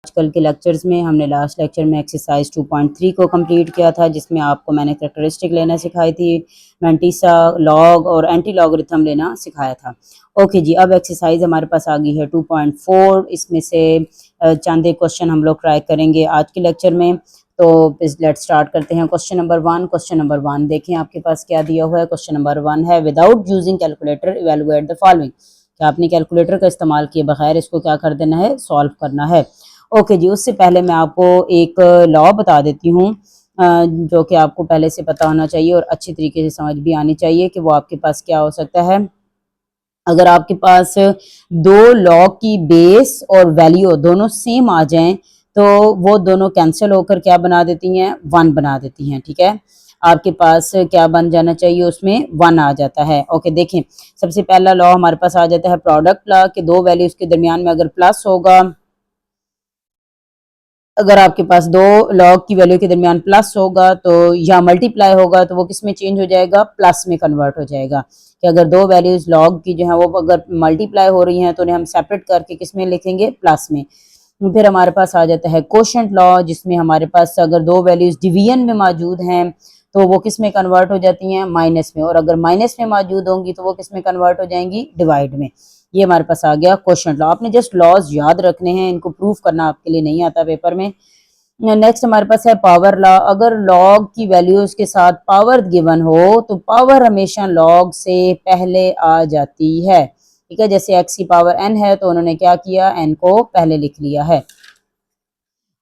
आजकल के लेक्चर्स में हमने लास्ट लेक्चर में एक्सरसाइज 2.3 को कंप्लीट किया था, जिसमें आपको मैंने कैरेक्टरिस्टिक लेना सिखाई थी, मैंटिसा, लॉग और एंटी लॉगरिथम लेना सिखाया था। ओके जी, अब एक्सरसाइज हमारे पास आ गई है 2.4। इसमें से चंद एक क्वेश्चन हम लोग ट्राई करेंगे आज के लेक्चर में। तो लेट्स स्टार्ट करते हैं। Question number 1। क्वेश्चन नंबर 1 देखें आपके पास क्या दिया हुआ है। क्वेश्चन नंबर 1 है, without using calculator evaluate the following. क्या आपने कैलकुलेटर का इस्तेमाल किए बगैर इसको क्या कर देना है, सॉल्व करना है। ओके जी, उससे पहले मैं आपको एक लॉ बता देती हूँ जो कि आपको पहले से पता होना चाहिए और अच्छी तरीके से समझ भी आनी चाहिए कि वो आपके पास क्या हो सकता है। अगर आपके पास दो लॉग की बेस और वैल्यू दोनों सेम आ जाएं तो वो दोनों कैंसिल होकर क्या बना देती हैं, 1 बना देती हैं। ठीक है, आपके पास क्या बन जाना चाहिए, उसमें 1 आ जाता है। ओके, देखें सबसे पहला लॉ हमारे पास आ जाता है प्रोडक्ट लॉ के दो वैल्यूज के दरमियान में अगर प्लस होगा, अगर आपके पास दो लॉग की वैल्यू के दरमियान प्लस होगा तो या मल्टीप्लाई होगा तो वो किस में चेंज हो जाएगा, प्लस में कन्वर्ट हो जाएगा। कि अगर दो वैल्यूज लॉग की जो है वो अगर मल्टीप्लाई हो रही हैं तो उन्हें हम सेपरेट करके किस में लिखेंगे, प्लस में। फिर हमारे पास आ जाता है कोशेंट लॉ, जिसमें हमारे पास अगर दो वैल्यूज डिवीजन में मौजूद हैं तो वो किस में कन्वर्ट हो जाती हैं, माइनस में, और अगर माइनस में मौजूद होंगी तो वो किस में कन्वर्ट हो जाएंगी, डिवाइड में। ये हमारे पास आ गया कोशेंट लॉ। आपने जस्ट लॉज याद रखने हैं, इनको प्रूफ करना आपके लिए नहीं आता पेपर में। नेक्स्ट हमारे पास है पावर लॉ। अगर लॉग की वैल्यूज के साथ पावर गिवन हो तो पावर हमेशा लॉग से पहले आ जाती है। ठीक है, जैसे x की पावर n है तो उन्होंने क्या किया, n को पहले लिख लिया है।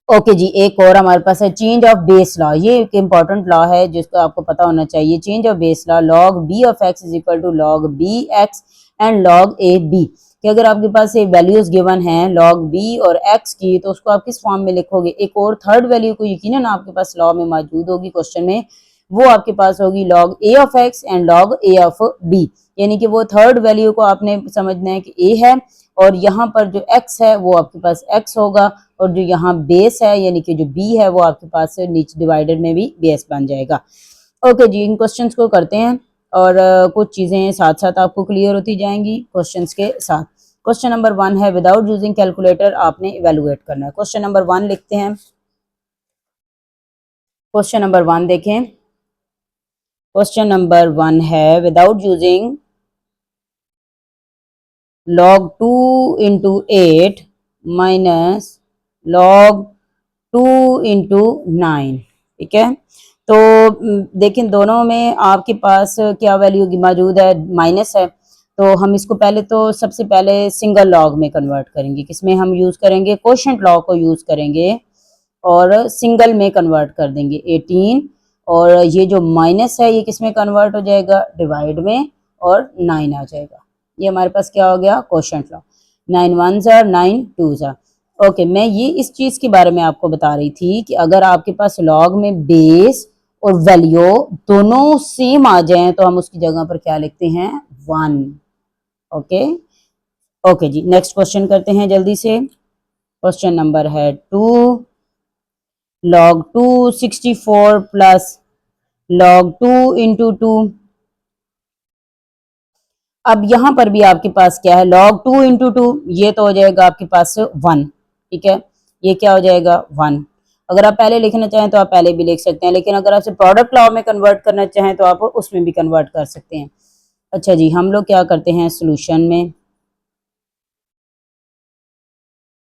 ओके जी, एक और हमारे पास है चेंज ऑफ बेस लॉ। ये एक इंपॉर्टेंट लॉ है जिसको आपको पता होना चाहिए। Change of base law, log b of x is equal to log b x and log a b. कि अगर आपके पास ये वैल्यूज गिवन हैं लॉग बी और एक्स की तो उसको आप किस फॉर्म में लिखोगे। एक और थर्ड वैल्यू को यकीनन आपके पास लॉ में मौजूद होगी क्वेश्चन में, वो आपके पास होगी log a of x and log a of b. यानी कि वो थर्ड वैल्यू को आपने समझना है कि ए है और यहाँ पर जो x है वो आपके पास x होगा, और जो यहाँ बेस है यानी कि जो b है वो आपके पास नीचे डिवाइडेड में भी बेस बन जाएगा। ओके जी, इन क्वेश्चंस को करते हैं और कुछ चीज़ें साथ साथ आपको क्लियर होती जाएंगी क्वेश्चंस के साथ। क्वेश्चन नंबर 1 है, विदाउट यूजिंग कैलकुलेटर आपने इवेलुएट करना है। क्वेश्चन नंबर 1 लिखते हैं। क्वेश्चन नंबर 1 देखें। क्वेश्चन नंबर 1 है, without using log 2 into 8 minus log 2 into 9। ठीक है, तो देखें दोनों में आपके पास क्या वैल्यू मौजूद है, माइनस है। तो हम इसको पहले तो सबसे पहले सिंगल लॉग में कन्वर्ट करेंगे। किसमें हम यूज करेंगे, कोशेंट लॉ को यूज करेंगे और सिंगल में कन्वर्ट कर देंगे 18, और ये जो माइनस है ये किसमें कन्वर्ट हो जाएगा, डिवाइड में, और 9 आ जाएगा। ये हमारे पास क्या हो गया, quotient law. 9 1s are 9 2s are। Okay, मैं ये इस चीज के बारे में आपको बता रही थी कि अगर आपके पास लॉग में बेस और वैल्यू दोनों सेम आ जाएं तो हम उसकी जगह पर क्या लिखते हैं, 1। ओके ओके जी, नेक्स्ट क्वेश्चन करते हैं जल्दी से। क्वेश्चन नंबर है 2, log 2 64 प्लस log 2 इंटू 2। अब यहां पर भी आपके पास क्या है, log 2 इंटू 2, ये तो हो जाएगा आपके पास 1। ठीक है, ये क्या हो जाएगा, 1। अगर आप पहले लिखना चाहें तो आप पहले भी लिख सकते हैं, लेकिन अगर आपसे प्रोडक्ट लॉ में कन्वर्ट करना चाहें तो आप उसमें भी कन्वर्ट कर सकते हैं। अच्छा जी, हम लोग क्या करते हैं सोल्यूशन में,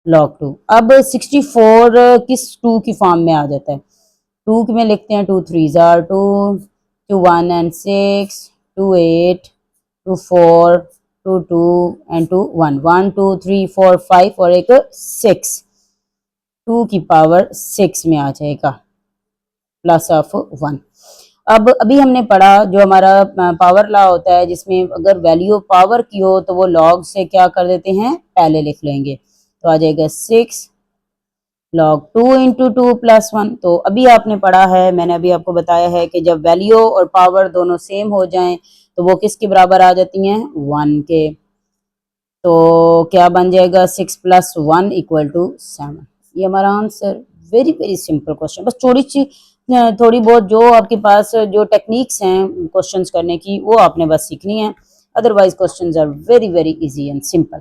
log 2। अब 64 किस 2 की फॉर्म में आ जाता है, 2 में लिखते हैं 2 3s are 2, 2 1 and 6, 2 8, 2 4, 2 2 and 2 1, 1 2 3 4 5 और एक 6, 2 की पावर 6 में आ जाएगा प्लस ऑफ 1। अब अभी हमने पढ़ा जो हमारा पावर लॉ होता है जिसमें अगर वैल्यू पावर की हो तो वो लॉग से क्या कर देते हैं, पहले लिख लेंगे। तो आ जाएगा 6 log 2 इंटू 2 प्लस 1। तो अभी आपने पढ़ा है, मैंने अभी आपको बताया है कि जब वैल्यू और पावर दोनों सेम हो जाएं तो वो किसके बराबर आ जाती हैं, 1 के। तो क्या बन जाएगा, 6 प्लस 1 इक्वल टू 7। ये हमारा answer. Very very simple question. बस थोड़ी बहुत जो आपके पास जो टेक्निक्स हैं क्वेश्चंस करने की वो आपने बस सीखनी है, otherwise questions are very very easy and simple.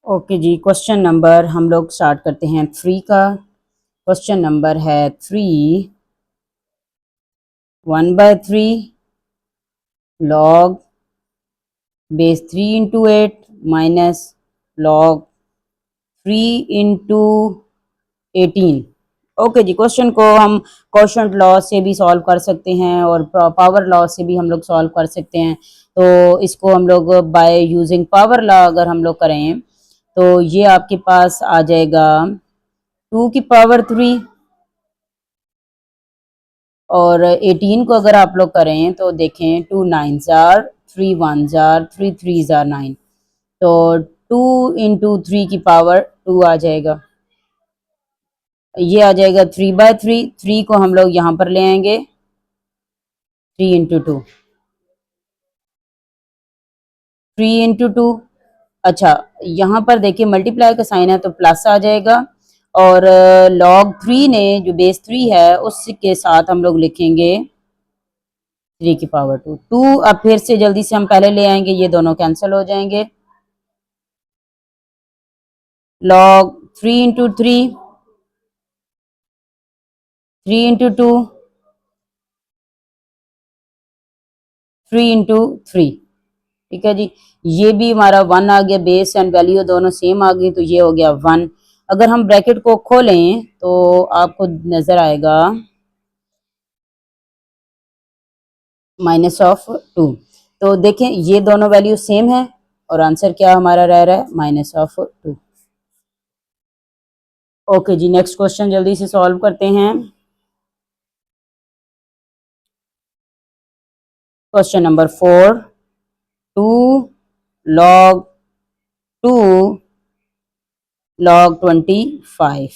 Okay जी, क्वेश्चन नंबर हम लोग स्टार्ट करते हैं 3 का। क्वेश्चन नंबर है 3, 1/3 log base 3 into 8 minus log 3 into 18। Okay जी, क्वेश्चन को हम क्वोशंट लॉ से भी सॉल्व कर सकते हैं और पावर लॉ से भी हम लोग सॉल्व कर सकते हैं। तो इसको हम लोग बाय यूजिंग पावर लॉ अगर हम लोग करें तो ये आपके पास आ जाएगा 2 की पावर 3, और 18 को अगर आप लोग करें तो देखें 2 9s are 3 1s are 3 3s are 9, तो 2 इंटू 3 की पावर 2 आ जाएगा। ये आ जाएगा 3/3, 3 को हम लोग यहाँ पर ले आएंगे 3 इंटू 2, 3 इंटू 2। अच्छा, यहाँ पर देखिए मल्टीप्लाई का साइन है तो प्लस आ जाएगा, और लॉग 3 ने जो बेस 3 है उसके साथ हम लोग लिखेंगे 3 की पावर 2। 2 अब फिर से जल्दी से हम पहले ले आएंगे, ये दोनों कैंसिल हो जाएंगे। log 3 into 3, 3 into 2, 3 into 3। ठीक है जी, ये भी हमारा 1 आ गया, बेस एंड वैल्यू दोनों सेम आ गई, तो ये हो गया 1। अगर हम ब्रैकेट को खोलें तो आपको नजर आएगा -2। तो देखें ये दोनों वैल्यू सेम है और आंसर क्या हमारा रह रहा है -2। ओके जी, नेक्स्ट क्वेश्चन जल्दी से सॉल्व करते हैं। Question number 4, 2 log 2 log 25।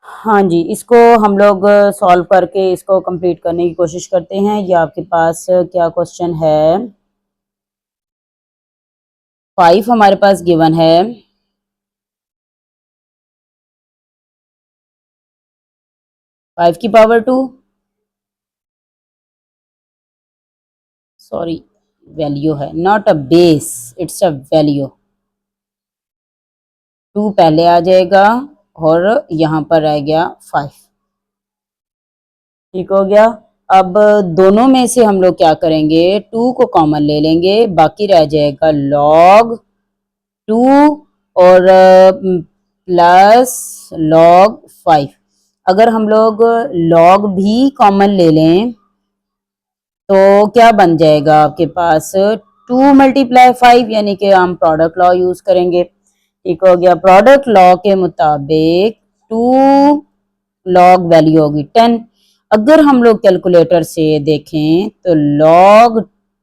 हाँ जी, इसको हम लोग सॉल्व करके इसको कंप्लीट करने की कोशिश करते हैं। ये आपके पास क्या क्वेश्चन है, 5 हमारे पास गिवन है, 5 की पावर 2, सॉरी वैल्यू है, not a base, it's a value. 2 पहले आ जाएगा और यहाँ पर रह गया 5। ठीक हो गया। अब दोनों में से हम लोग क्या करेंगे, 2 को कॉमन ले लेंगे, बाकी रह जाएगा log 2 और प्लस log 5। अगर हम लोग log भी कॉमन ले लें तो क्या बन जाएगा आपके पास 2 मल्टीप्लाई 5, यानी कि हम प्रोडक्ट लॉ यूज करेंगे। ठीक हो गया, प्रोडक्ट लॉ के मुताबिक 2 लॉग वैल्यू होगी 10। अगर हम लोग कैलकुलेटर से देखें तो log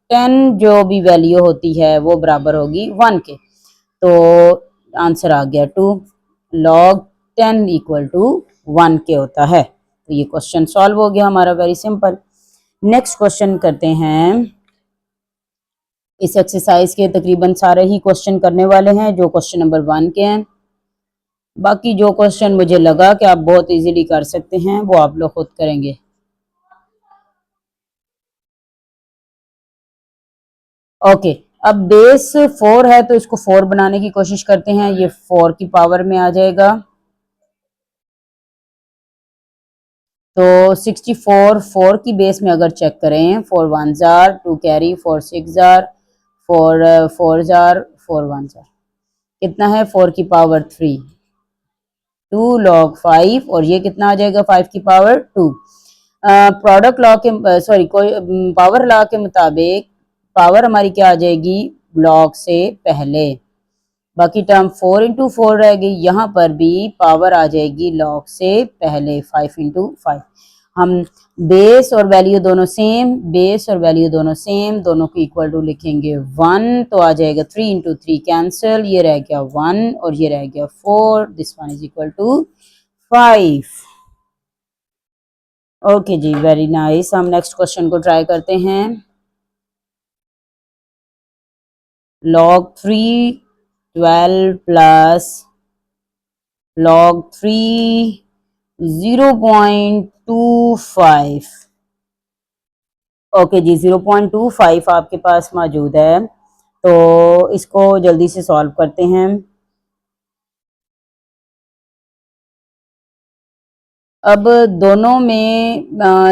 10 जो भी वैल्यू होती है वो बराबर होगी 1 के, तो आंसर आ गया 2। log 10 इक्वल टू 1 के होता है। तो ये क्वेश्चन सॉल्व हो गया हमारा, वेरी सिंपल। नेक्स्ट क्वेश्चन करते हैं। इस एक्सरसाइज के तकरीबन सारे ही क्वेश्चन करने वाले हैं जो क्वेश्चन नंबर 1 के हैं। बाकी जो क्वेश्चन मुझे लगा कि आप बहुत इजीली कर सकते हैं वो आप लोग खुद करेंगे। ओके, अब बेस 4 है तो इसको 4 बनाने की कोशिश करते हैं। ये 4 की पावर में आ जाएगा, तो 64 4 की बेस में अगर चेक करें, 4 1s are 2 carry, 4 6 are 4 4s are 4 1s are, कितना है 4 की पावर 3, 2 log 5, और ये कितना आ जाएगा 5 की पावर 2। प्रोडक्ट लॉ के सॉरी कोई पावर लॉ के मुताबिक पावर हमारी क्या आ जाएगी लॉग से पहले, बाकी टर्म 4 इंटू 4 रहेगी। यहाँ पर भी पावर आ जाएगी लॉग से पहले 5 इंटू 5। हम बेस और वैल्यू दोनों सेम, बेस और वैल्यू दोनों सेम, दोनों को इक्वल टू लिखेंगे 1, तो आ जाएगा 3 इंटू 3 कैंसिल, ये रह गया 1 और ये रह गया 4, this one is equal to 5। Okay जी, वेरी नाइस। हम नेक्स्ट क्वेश्चन को ट्राई करते हैं। log 3 12 plus log 3 0.25। ओके जी, 0.25 आपके पास मौजूद है, तो इसको जल्दी से सॉल्व करते हैं। अब दोनों में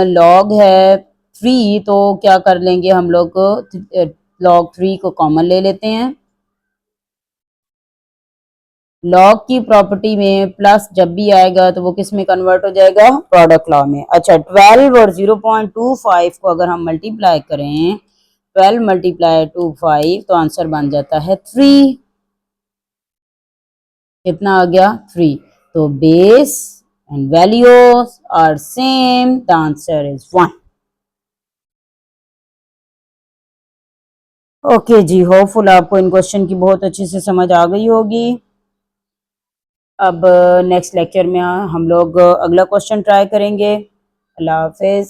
लॉग है 3, तो क्या कर लेंगे हम लोग, लॉग 3 को कॉमन ले लेते हैं। लॉग की प्रॉपर्टी में प्लस जब भी आएगा तो वो किस में कन्वर्ट हो जाएगा, प्रोडक्ट लॉ में। अच्छा 12 और 0.25 को अगर हम मल्टीप्लाई करें, 12 मल्टीप्लाई 25 तो आंसर बन जाता है 3। कितना आ गया, 3। तो base and values are same, the answer is 1। Okay जी, होपफुल आपको इन क्वेश्चन की बहुत अच्छे से समझ आ गई होगी। अब नेक्स्ट लेक्चर में हम लोग अगला क्वेश्चन ट्राई करेंगे। अल्लाह हाफिज।